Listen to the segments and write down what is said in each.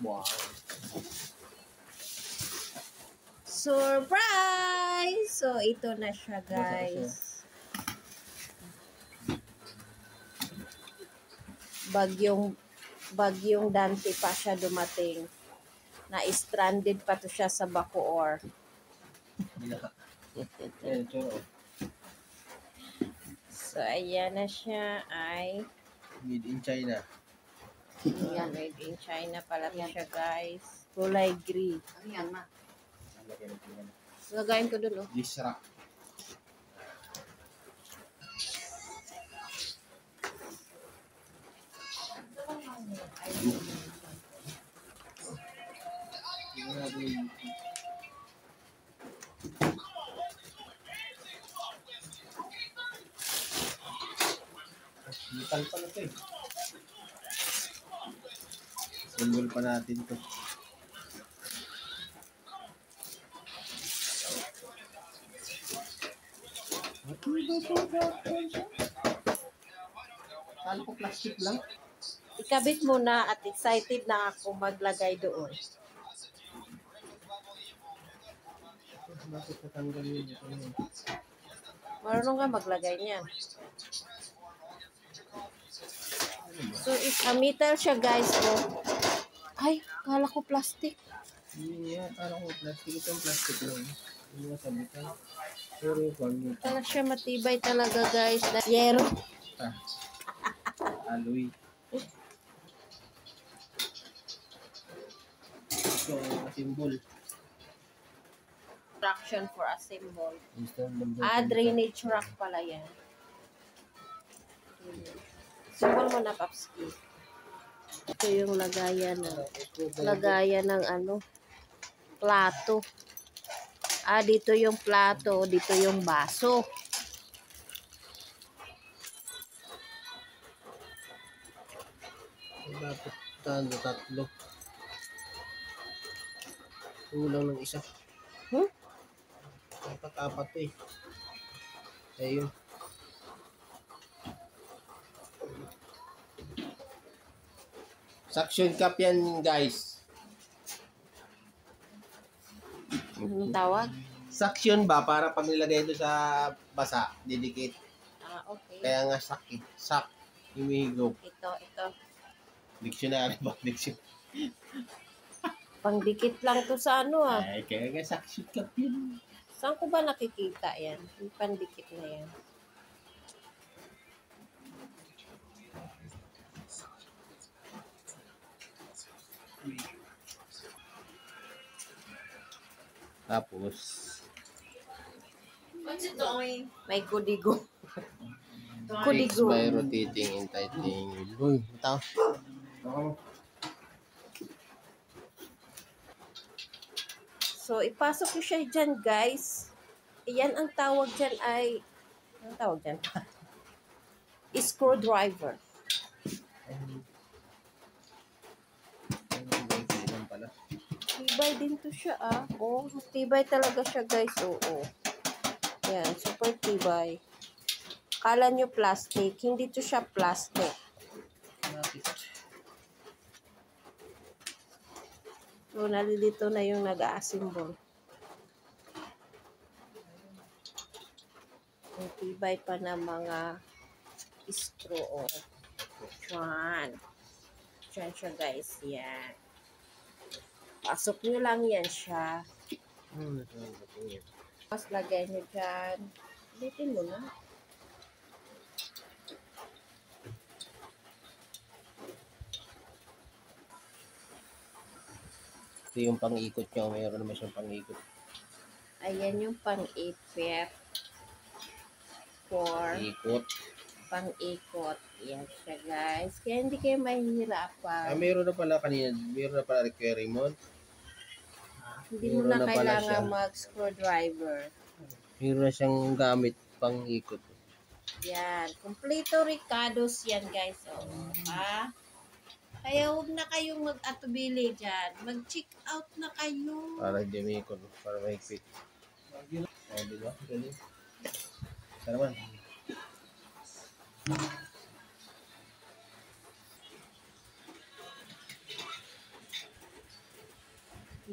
Wow. Surprise! So, ito na siya, guys. Bagyong Dante pa siya dumating. Na-stranded pa to siya sa Bacoor. So, ayan na siya ay Made in China. ayan, made in China pala to siya, guys. Kulay green. Ayan, ma. Lagayin ko dun, oh. Disra. Metal pala ito eh. Symbol pa natin ito. Kala ko plastic lang. Ikabit mo na at excited na ako maglagay doon. Bakit natanggal yun? Marunong ka maglagay niyan. So, it's a metal siya, guys. Oh. Ay, kala ko plastic. Hindi nga, kala ko plastic. Itong plastic lang. Hindi nga sabitan. Pero yung Kala siya matibay talaga, guys. Yero. Aloy. Ito ang symbol. Instruction for a symbol. Symbol Drainage rock pala yan. Symbol mo na, Papski. Ito yung lagayan ng ano, plato. Dito yung plato, dito yung baso. Dapat tatlo. Kulang ng isa. Dapat apat eh. Ayun. Suction cup yan, guys. Anong tawag? Suction ba? Para pag nilagay ito sa basa, didikit. Okay. Kaya nga sak eh. Sak. Humihigop. Ito. Dictionary ba? Dictionary. Pangdikit lang to sa ano, Ay, kaya nga suction cup yun. Saan ko ba nakikita yan? Yung pandikit na yan. Tapos, What's it doing? May kudigo. fix by rotating and tightening. Uy, ito. So, ipasok ko siya dyan, guys. Iyan ang tawag dyan ay, anong tawag dyan? Screwdriver. Tibay din to siya, Oh, tibay talaga siya, guys. Oo. Yan, super tibay. Kala nyo plastic. Hindi to siya plastic. So, nalilito na yung nag-a-assemble. Ang tibay pa ng mga screw. Yan. Yan siya, guys. Yan. Pasok nyo lang yan siya. Tapos lagay nyo dyan. Ulitin mo na. Ito yung pang-ikot nyo. Mayroon naman siyang pang-ikot. Ayan yung pang-ipit. For Ikot. pang-ikot. Yan siya, guys. Kaya hindi kayo mahihirapan. Mayroon na pala kanina. Mayroon na pala requirement. Hindi mo na kailangan mag-screwdriver. Mayroon na siyang gamit pang-ikot. Yan. Kompleto Ricardo's yan, guys. Kaya huwag na kayong mag-atubili dyan. Mag-check out na kayo. Para hindi umikot. Para mahigpit. Diba? Galing. Saraman.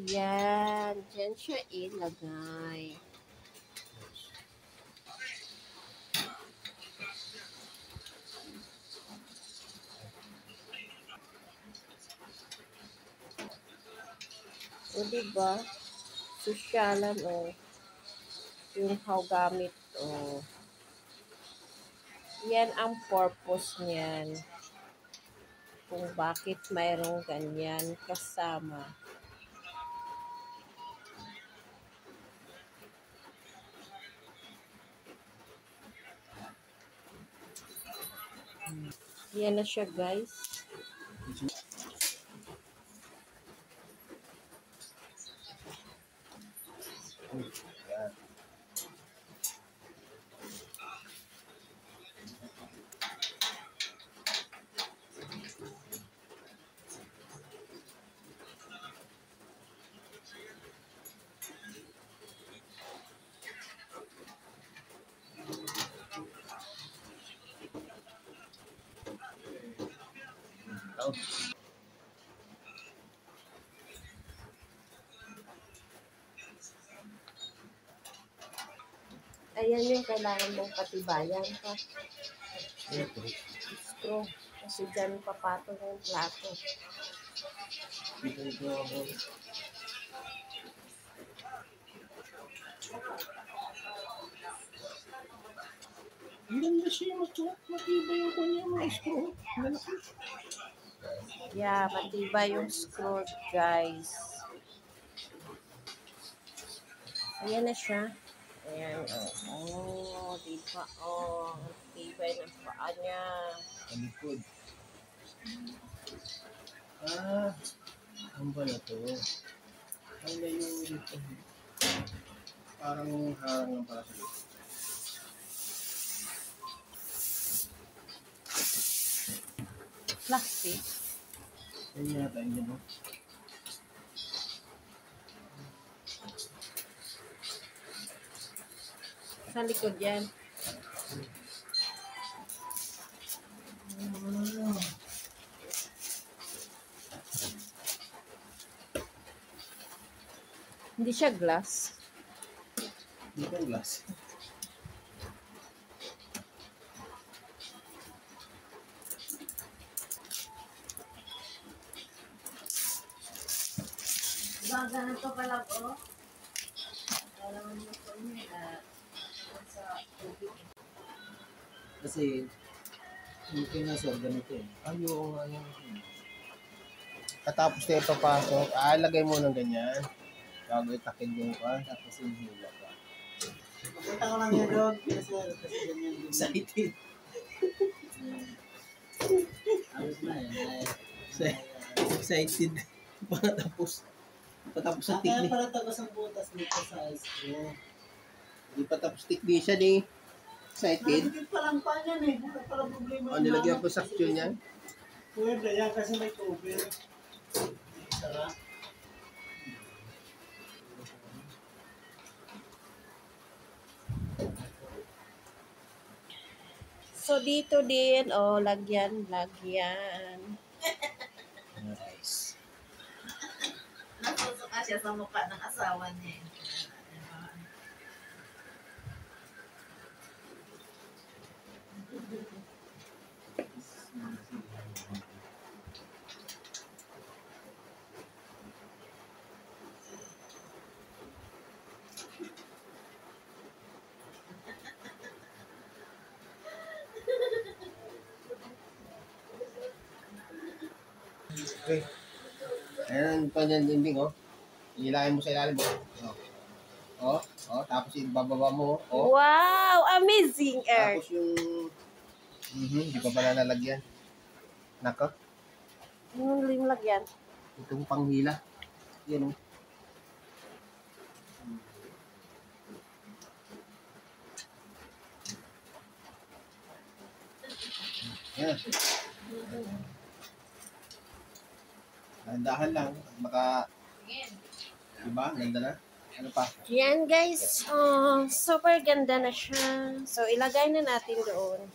Yan. Diyan siya ilagay. O, diba? Sosyalan, o. Yung how gamit, o. Yan ang purpose niyan. Kung bakit mayroong ganyan kasama. Yan na siya, guys. Ayan yung kailangan mong patibayan pa. Straw. Kasi dyan papatong yung plato. Ang ganda siya, matibay yung kanya mga screw. Malaki. Yeah, matibay yung screw, guys. Ayan na siya. Ayan, oh, diba? Oh, matibay ng paa niya. Ang likod. Ah, ang ba na to? Ang na yung dito. Parang harang lang para sa dito. Plastic. Yan yata yun, no? Sa likod yan. Hindi siya glass. Hindi ka glass. Ganito pala po. Alam mo po niya sa tubig. Kasi, hindi ka na sir, ganito eh. Ayaw nga yan. Katapos na ipapasok, lagay mo ng ganyan. Bago itakin yung ka, tapos yung hila ka. Punta ko lang yun doon, kasi ganyan. Excited. Ayos na yan. Excited. Patapos sa Kaya technique. pala tapos ang butas dito sa ice cream. Hindi pa tapos technician eh. Excited. Nakikit pa lang pa yan eh. Wala pala problema. Nilagyan ko sa action yan. Pwede yan kasi may cover. Sarap. So, dito din, lagyan. Nice. Nasusuka siya sa mukha ng asawa niya. Okay. Ayan ang kanyang dinding, oh. Ilahin mo sa ilalim, oh. Tapos ibababa mo, oh. Wow! Amazing, Earth! Tapos yung... Hindi pa pala nalagyan. Nako, Yung lagyan. itong panghila. Yan, oh. Yan. Dahan lang. Baka... Diba? Ganda na. Ano pa? Yan, guys. Super ganda na siya. So, ilagay na natin doon.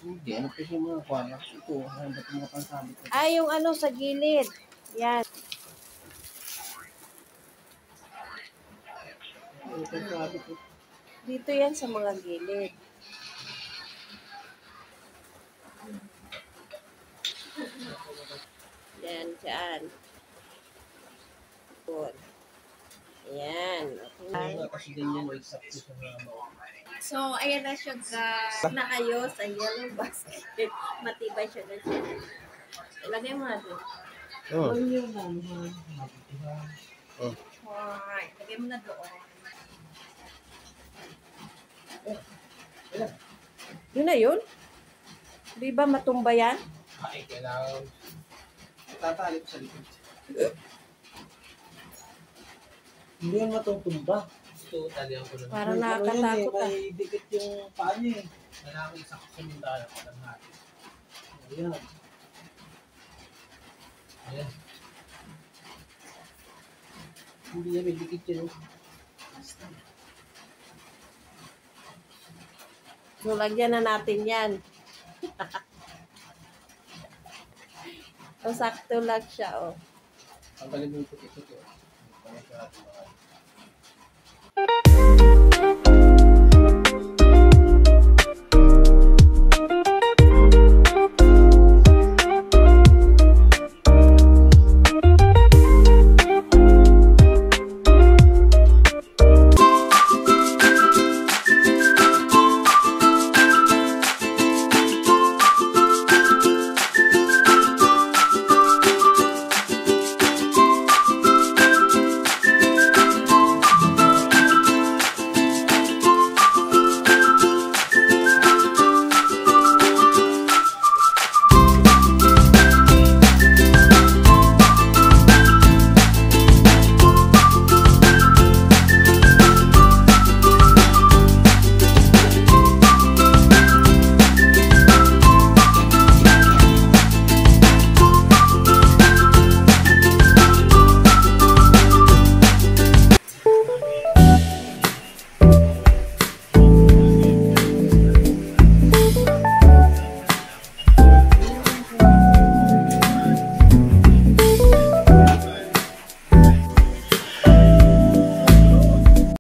Hindi. Ano pa yung mga kwana? Ito. Ano ba itong mga pansabit? Yung sa gilid. Yan. Dito, sabi ko. Dito yan sa mga gilid. Yan, dyan. Good. Ayan. Okay. Kasi ganyan, exact sa mga So, ayan na siya guys. Nakayos sa yellow basket. Matibay siya guys. Ilagay mo natin. Oh. Alright. Lagay mo na doon. Yun na yun? Di ba matumba yan? Ay, kailangan. Tatali ko sa likod. Hindi yan matutumba. Ito, talihan ko lang. Parang May ano yan nakakatakot ah. May dikit yung paa niya eh. Kailangan isa ko sa mundala ko lang natin. Ayan. Ayan. Hindi yan may dikit yun. So, lagyan na natin yan. So, sakto lang siya, oh. Ang galing mo yung puti-puti. Ano siya natin mga